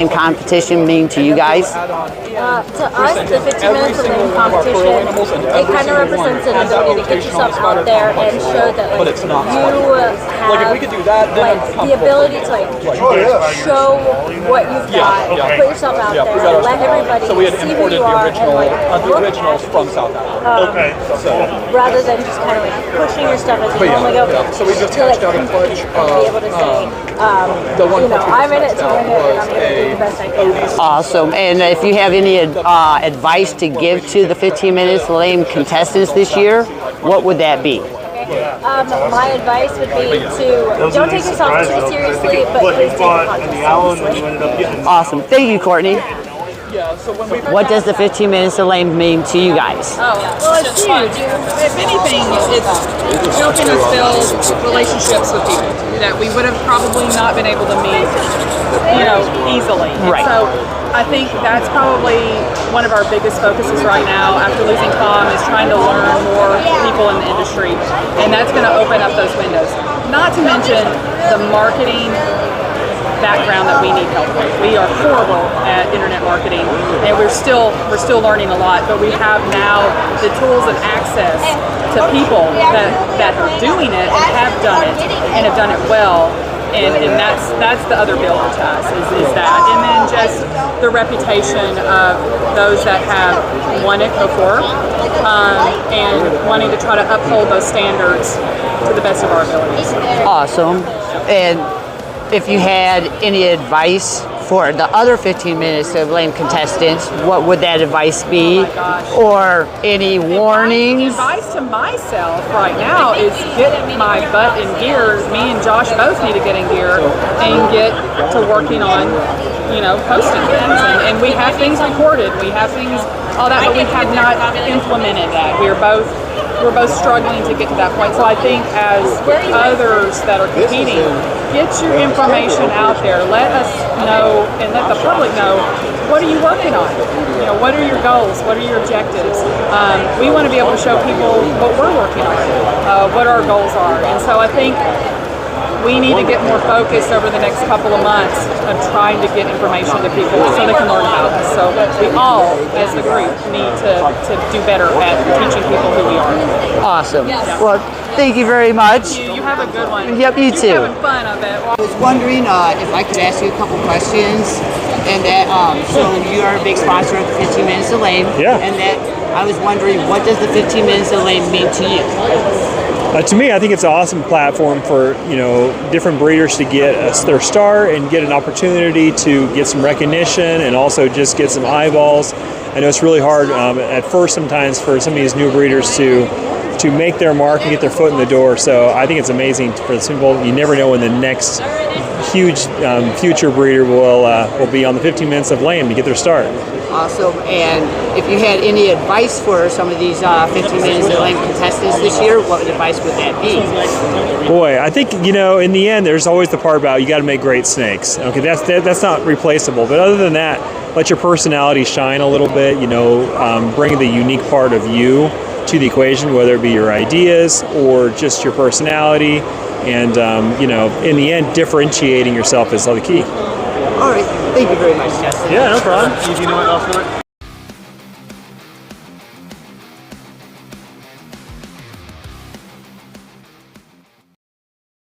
competition mean to you guys? To us, the 15 minutes of lane competition, it kind of represents an ability to get yourself out there and show that you have the ability to show what you've got, put yourself out there, let everybody see who you are, and the originals from South Africa. Rather than just kind of pushing your stuff as you normally go. So we just hashed out a bunch be able to say, I'm in it to win it, and I'm going to do the best I can. Awesome. And if you have any advice to give to the 15 minutes lane contestants this year, what would that be? My advice would be to don't take yourself too seriously, but please take the contest seriously. Awesome. Thank you, Courtney. What does the 15 minutes of lane mean to you guys? Oh, well, it's huge. If anything, it's helping us build relationships with people that we would have probably not been able to meet, easily. Right. So I think that's probably one of our biggest focuses right now after losing Tom is trying to learn more people in the industry, and that's going to open up those windows. Not to mention the marketing background that we need help with. We are horrible at internet marketing, and we're still learning a lot, but we have now the tools and access to people that are doing it and have done it well, and that's the other builder to us is that, and then just the reputation of those that have won it before, and wanting to try to uphold those standards to the best of our abilities. Awesome. And if you had any advice for the other 15 minutes of lane contestants, what would that advice be? Or any warnings? Advice to myself right now is get my butt in gear. Me and Josh both need to get in gear and get to working on, posting things. And we have things recorded, we have things, all that, but we have not implemented that. We're both struggling to get to that point. So I think as others that are competing, get your information out there. Let us know and let the public know, what are you working on? What are your goals? What are your objectives? We want to be able to show people what we're working on, what our goals are. And so I think we need to get more focused over the next couple of months of trying to get information to people so they can learn about us. So we all, as the group, need to do better at teaching people who we are. Awesome. Well, thank you very much. You have a good one. Yep, you too. You're having fun, I bet. I was wondering if I could ask you a couple questions, and that so you are a big sponsor of the 15 minutes of lane. Yeah. And that I was wondering, what does the 15 minutes of lane mean to you? To me, I think it's an awesome platform for different breeders to get their start and get an opportunity to get some recognition and also just get some eyeballs. I know it's really hard at first sometimes for some of these new breeders to make their mark and get their foot in the door. So I think it's amazing for the simple. You never know when the next huge future breeder will be on the 15 minutes of lane to get their start. Awesome. And if you had any advice for some of these 15 minutes of lane contestants this year, what advice would that be? Boy, I think in the end, there's always the part about you got to make great snakes. Okay, that's not replaceable. But other than that, let your personality shine a little bit. Bring the unique part of you to the equation, whether it be your ideas or just your personality, and in the end, differentiating yourself is the key. All right, thank you very much, Justin. Yeah, no problem. Do you know what else for it?